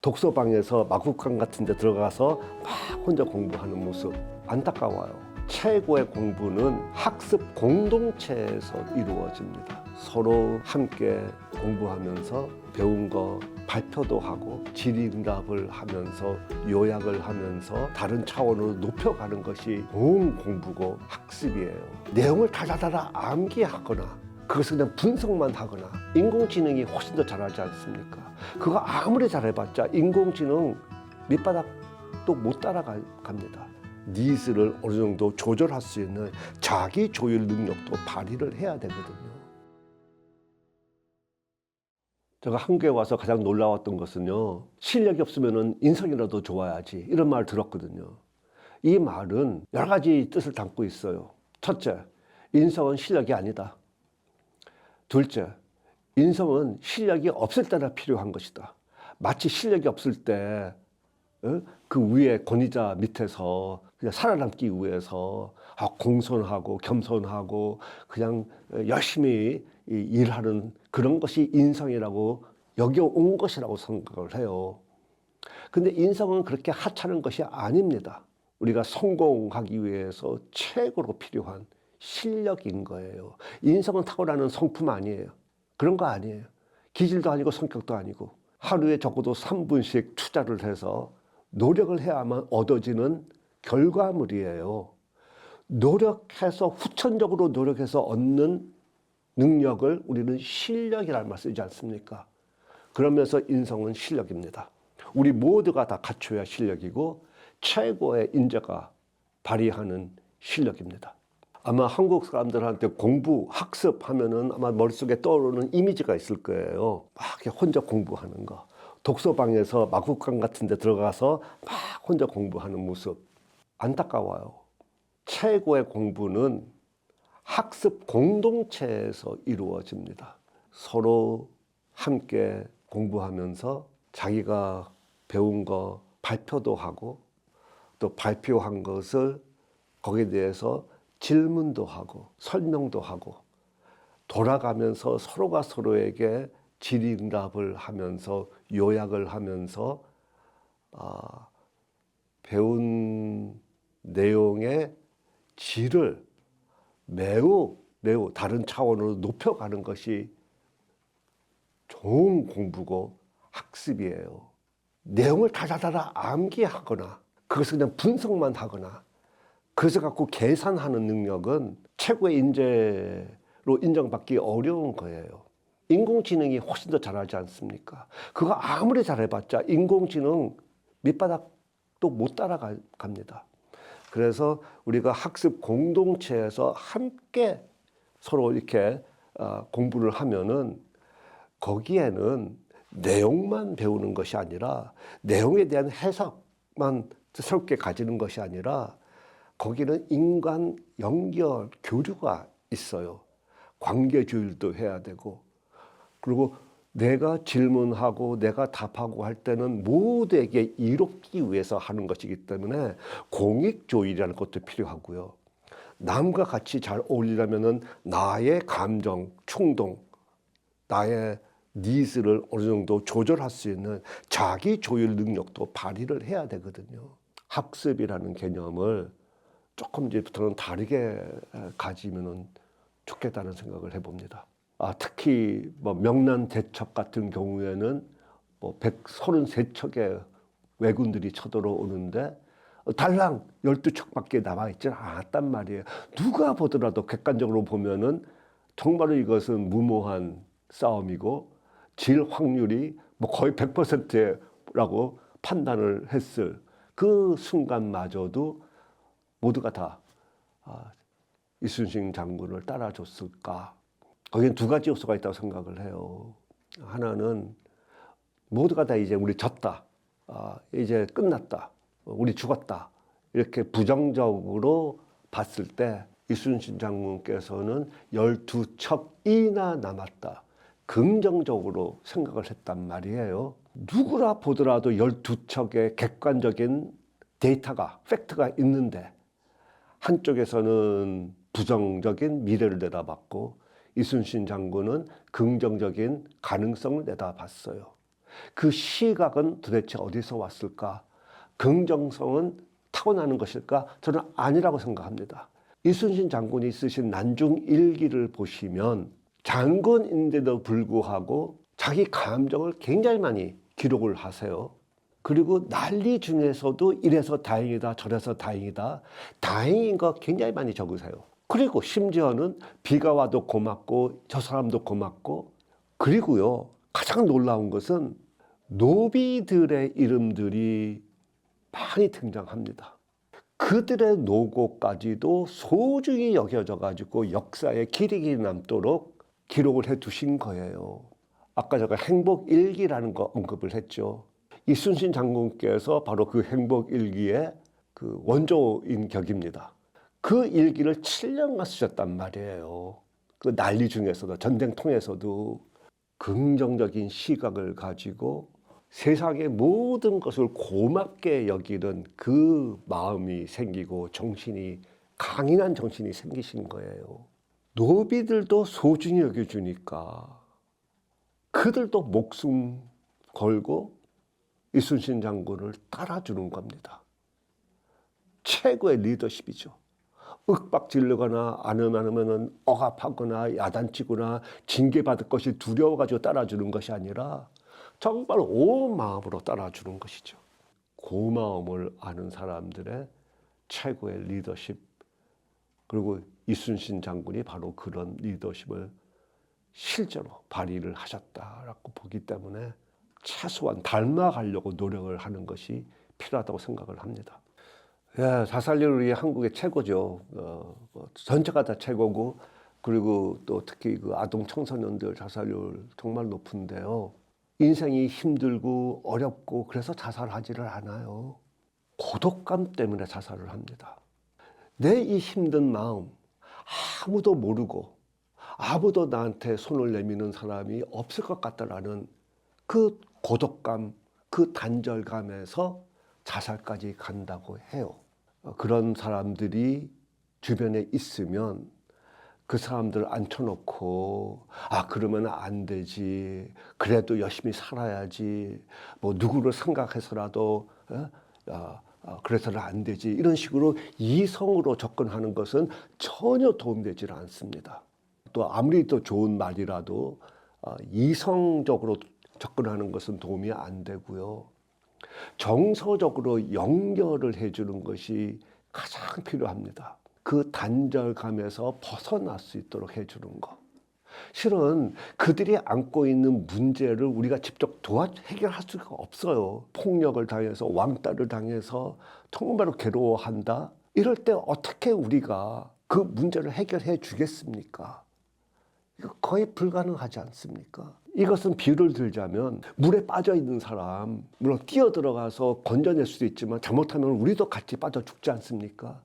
독서방에서 마구간 같은 데 들어가서 막 혼자 공부하는 모습 안타까워요. 최고의 공부는 학습 공동체에서 이루어집니다. 서로 함께 공부하면서 배운 거 발표도 하고 질의응답을 하면서 요약을 하면서 다른 차원으로 높여가는 것이 좋은 공부고 학습이에요. 내용을 달달달 암기하거나 그것을 그냥 분석만 하거나 인공지능이 훨씬 더 잘하지 않습니까? 그거 아무리 잘해봤자 인공지능 밑바닥도 못 따라갑니다. 니즈를 어느 정도 조절할 수 있는 자기 조율 능력도 발휘를 해야 되거든요. 제가 한국에 와서 가장 놀라웠던 것은요, 실력이 없으면 인성이라도 좋아야지 이런 말 들었거든요. 이 말은 여러 가지 뜻을 담고 있어요. 첫째, 인성은 실력이 아니다. 둘째, 인성은 실력이 없을 때나 필요한 것이다. 마치 실력이 없을 때 그 위에 권위자 밑에서 그냥 살아남기 위해서 공손하고 겸손하고 그냥 열심히 일하는 그런 것이 인성이라고 여겨온 것이라고 생각을 해요. 근데 인성은 그렇게 하찮은 것이 아닙니다. 우리가 성공하기 위해서 최고로 필요한 실력인 거예요. 인성은 타고나는 성품 아니에요. 그런 거 아니에요. 기질도 아니고 성격도 아니고 하루에 적어도 3분씩 투자를 해서 노력을 해야만 얻어지는 결과물이에요. 노력해서 후천적으로 노력해서 얻는 능력을 우리는 실력이라는 말 쓰지 않습니까? 그러면서 인성은 실력입니다. 우리 모두가 다 갖춰야 실력이고 최고의 인재가 발휘하는 실력입니다. 아마 한국 사람들한테 공부, 학습하면은 아마 머릿속에 떠오르는 이미지가 있을 거예요. 막 이렇게 혼자 공부하는 거. 독서방에서 마구간 같은 데 들어가서 막 혼자 공부하는 모습. 안타까워요. 최고의 공부는 학습 공동체에서 이루어집니다. 서로 함께 공부하면서 자기가 배운 거 발표도 하고 또 발표한 것을 거기에 대해서 질문도 하고 설명도 하고 돌아가면서 서로가 서로에게 질의응답을 하면서 요약을 하면서 배운 내용의 질을 매우 다른 차원으로 높여가는 것이 좋은 공부고 학습이에요. 내용을 달달달 암기하거나 그것을 그냥 분석만 하거나 그것을 갖고 계산하는 능력은 최고의 인재로 인정받기 어려운 거예요. 인공지능이 훨씬 더 잘하지 않습니까? 그거 아무리 잘해봤자 인공지능 밑바닥도 못 따라갑니다. 그래서 우리가 학습 공동체에서 함께 서로 이렇게 공부를 하면은 거기에는 내용만 배우는 것이 아니라 내용에 대한 해석만 새롭게 가지는 것이 아니라 거기는 인간 연결, 교류가 있어요. 관계조율도 해야 되고 그리고 내가 질문하고 내가 답하고 할 때는 모두에게 이롭기 위해서 하는 것이기 때문에 공익조율이라는 것도 필요하고요. 남과 같이 잘 어울리려면 나의 감정, 충동, 나의 니즈를 어느 정도 조절할 수 있는 자기 조율 능력도 발휘를 해야 되거든요. 학습이라는 개념을 조금 이제부터는 다르게 가지면 좋겠다는 생각을 해봅니다. 특히 뭐 명란대첩 같은 경우에는 뭐 133척의 왜군들이 쳐들어오는데 달랑 12척밖에 남아있지 않았단 말이에요. 누가 보더라도 객관적으로 보면은 정말로 이것은 무모한 싸움이고 질 확률이 뭐 거의 100%라고 판단을 했을 그 순간마저도 모두가 다 이순신 장군을 따라줬을까? 거기엔 두 가지 요소가 있다고 생각을 해요. 하나는 모두가 다 이제 우리 졌다. 이제 끝났다. 우리 죽었다. 이렇게 부정적으로 봤을 때 이순신 장군께서는 12척이나 남았다. 긍정적으로 생각을 했단 말이에요. 누구라 보더라도 12척의 객관적인 데이터가, 팩트가 있는데 한쪽에서는 부정적인 미래를 내다봤고 이순신 장군은 긍정적인 가능성을 내다봤어요. 그 시각은 도대체 어디서 왔을까? 긍정성은 타고나는 것일까? 저는 아니라고 생각합니다. 이순신 장군이 쓰신 난중일기를 보시면 장군인데도 불구하고 자기 감정을 굉장히 많이 기록을 하세요. 그리고 난리 중에서도 이래서 다행이다, 저래서 다행이다, 다행인 거 굉장히 많이 적으세요. 그리고 심지어는 비가 와도 고맙고 저 사람도 고맙고, 그리고요 가장 놀라운 것은 노비들의 이름들이 많이 등장합니다. 그들의 노고까지도 소중히 여겨져 가지고 역사에 기록이 남도록 기록을 해 두신 거예요. 아까 제가 행복일기라는 거 언급을 했죠. 이순신 장군께서 바로 그 행복일기의 그 원조인 격입니다. 그 일기를 7년간 쓰셨단 말이에요. 그 난리 중에서도, 전쟁통에서도 긍정적인 시각을 가지고 세상의 모든 것을 고맙게 여기는 그 마음이 생기고 정신이, 강인한 정신이 생기신 거예요. 노비들도 소중히 여겨주니까 그들도 목숨 걸고 이순신 장군을 따라주는 겁니다. 최고의 리더십이죠. 윽박지르거나 아니면 억압하거나 야단치거나 징계받을 것이 두려워가지고 따라주는 것이 아니라 정말 온 마음으로 따라주는 것이죠. 고마움을 아는 사람들의 최고의 리더십, 그리고 이순신 장군이 바로 그런 리더십을 실제로 발휘를 하셨다라고 보기 때문에 최소한 닮아가려고 노력을 하는 것이 필요하다고 생각을 합니다. 예, 자살률이 한국의 최고죠. 전체가 다 최고고, 그리고 또 특히 그 아동 청소년들 자살률 정말 높은데요. 인생이 힘들고 어렵고 그래서 자살하지를 않아요. 고독감 때문에 자살을 합니다. 내 이 힘든 마음 아무도 모르고 아무도 나한테 손을 내미는 사람이 없을 것 같다라는 그 고독감, 그 단절감에서 자살까지 간다고 해요. 그런 사람들이 주변에 있으면 그 사람들 앉혀놓고, 아, 그러면 안 되지, 그래도 열심히 살아야지, 뭐 누구를 생각해서라도 그래서는 안 되지, 이런 식으로 이성으로 접근하는 것은 전혀 도움되지 않습니다. 또 아무리 또 좋은 말이라도 이성적으로 접근하는 것은 도움이 안 되고요. 정서적으로 연결을 해주는 것이 가장 필요합니다. 그 단절감에서 벗어날 수 있도록 해주는 것. 실은 그들이 안고 있는 문제를 우리가 직접 해결할 수가 없어요. 폭력을 당해서, 왕따를 당해서 정말로 괴로워한다. 이럴 때 어떻게 우리가 그 문제를 해결해 주겠습니까? 이거 거의 불가능하지 않습니까? 이것은 비유를 들자면 물에 빠져 있는 사람, 물론 뛰어들어가서 건져낼 수도 있지만 잘못하면 우리도 같이 빠져 죽지 않습니까?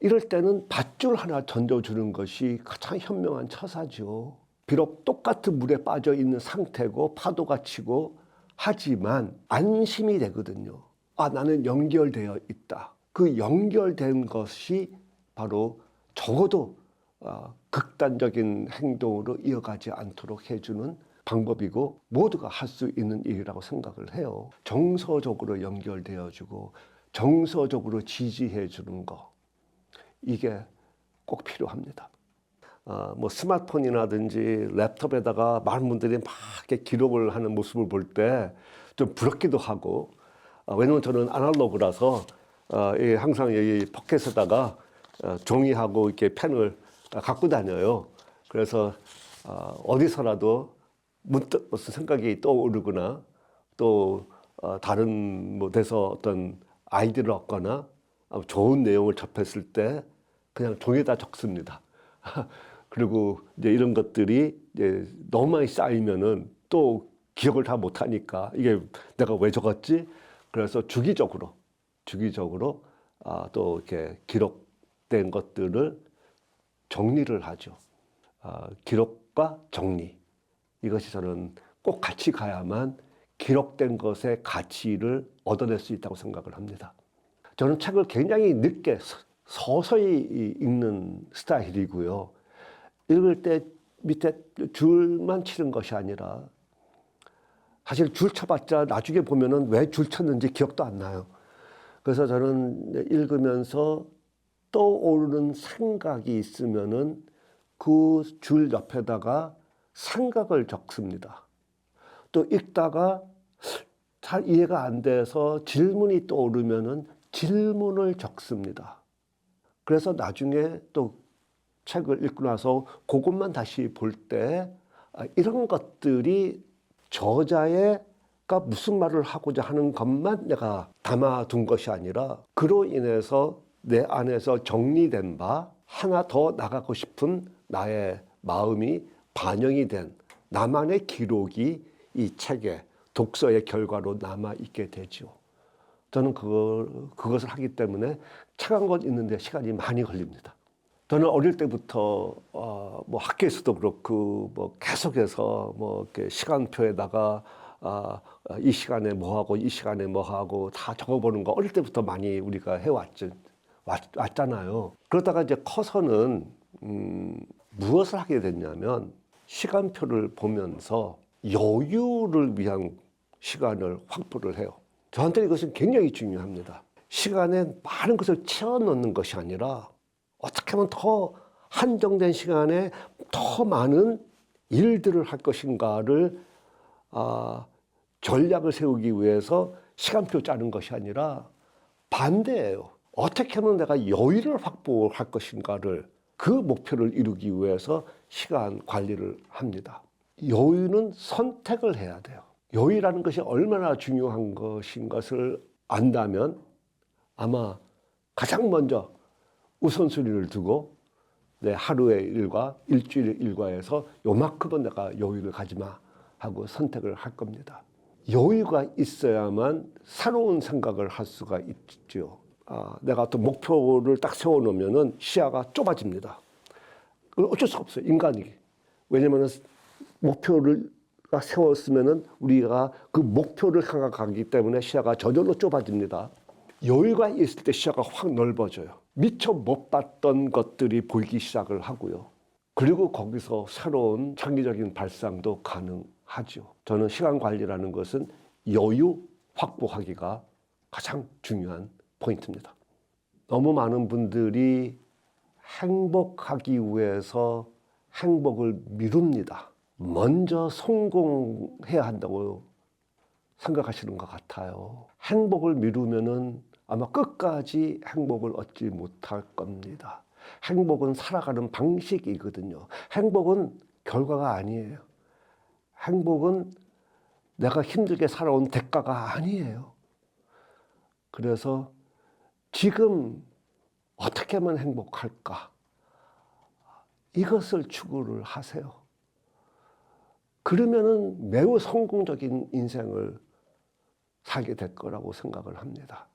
이럴 때는 밧줄 하나 던져주는 것이 가장 현명한 처사죠. 비록 똑같은 물에 빠져 있는 상태고 파도가 치고 하지만 안심이 되거든요. 아, 나는 연결되어 있다. 그 연결된 것이 바로 적어도 극단적인 행동으로 이어가지 않도록 해주는 방법이고 모두가 할 수 있는 일이라고 생각을 해요. 정서적으로 연결되어주고 정서적으로 지지해주는 거, 이게 꼭 필요합니다. 뭐 스마트폰이라든지 랩톱에다가 많은 분들이 막 이렇게 기록을 하는 모습을 볼 때 좀 부럽기도 하고, 왜냐면 저는 아날로그라서 항상 이 포켓에다가 종이하고 이렇게 펜을 갖고 다녀요. 그래서 어디서라도 문득 무슨 생각이 떠오르거나 또 다른 뭐 데서 어떤 아이디어를 얻거나 좋은 내용을 접했을 때 그냥 종이에다 적습니다. 그리고 이제 이런 것들이 이제 너무 많이 쌓이면은 또 기억을 다 못하니까 이게 내가 왜 적었지? 그래서 주기적으로 또 이렇게 기록된 것들을 정리를 하죠. 기록과 정리, 이것이 저는 꼭 같이 가야만 기록된 것의 가치를 얻어낼 수 있다고 생각을 합니다. 저는 책을 굉장히 늦게 서서히 읽는 스타일이고요. 읽을 때 밑에 줄만 치는 것이 아니라 사실 줄 쳐봤자 나중에 보면은 왜 줄 쳤는지 기억도 안 나요. 그래서 저는 읽으면서 떠오르는 생각이 있으면은 그 줄 옆에다가 생각을 적습니다. 또 읽다가 잘 이해가 안 돼서 질문이 떠오르면은 질문을 적습니다. 그래서 나중에 또 책을 읽고 나서 그것만 다시 볼 때 이런 것들이 저자가 무슨 말을 하고자 하는 것만 내가 담아둔 것이 아니라 그로 인해서 내 안에서 정리된 바 하나 더 나가고 싶은 나의 마음이 반영이 된 나만의 기록이 이 책에 독서의 결과로 남아있게 되죠. 저는 그것을 하기 때문에 책 한 권 읽는데 시간이 많이 걸립니다. 저는 어릴 때부터 뭐 학교에서도 그렇고 뭐 계속해서 뭐 이렇게 시간표에다가 이 시간에 뭐 하고 이 시간에 뭐 하고 다 적어보는 거 어릴 때부터 많이 우리가 왔잖아요. 그러다가 이제 커서는 무엇을 하게 됐냐면 시간표를 보면서 여유를 위한 시간을 확보를 해요. 저한테 이것은 굉장히 중요합니다. 시간에 많은 것을 채워넣는 것이 아니라 어떻게 하면 더 한정된 시간에 더 많은 일들을 할 것인가를 전략을 세우기 위해서 시간표 짜는 것이 아니라 반대예요. 어떻게 하면 내가 여유를 확보할 것인가를 그 목표를 이루기 위해서 시간 관리를 합니다. 여유는 선택을 해야 돼요. 여유라는 것이 얼마나 중요한 것인 것을 안다면 아마 가장 먼저 우선순위를 두고 내 하루의 일과 일주일의 일과에서 요만큼은 내가 여유를 가지마 하고 선택을 할 겁니다. 여유가 있어야만 새로운 생각을 할 수가 있죠. 내가 어떤 목표를 딱 세워놓으면 시야가 좁아집니다. 어쩔 수가 없어요, 인간이. 왜냐하면 목표를 세웠으면 우리가 그 목표를 향하기 때문에 시야가 저절로 좁아집니다. 여유가 있을 때 시야가 확 넓어져요. 미처 못 봤던 것들이 보이기 시작을 하고요. 그리고 거기서 새로운 창의적인 발상도 가능하죠. 저는 시간 관리라는 것은 여유 확보하기가 가장 중요한 포인트입니다. 너무 많은 분들이 행복하기 위해서 행복을 미룹니다. 먼저 성공해야 한다고 생각하시는 것 같아요. 행복을 미루면은 아마 끝까지 행복을 얻지 못할 겁니다. 행복은 살아가는 방식이거든요. 행복은 결과가 아니에요. 행복은 내가 힘들게 살아온 대가가 아니에요. 그래서 지금 어떻게 하면 행복할까? 이것을 추구를 하세요. 그러면은 매우 성공적인 인생을 살게 될 거라고 생각을 합니다.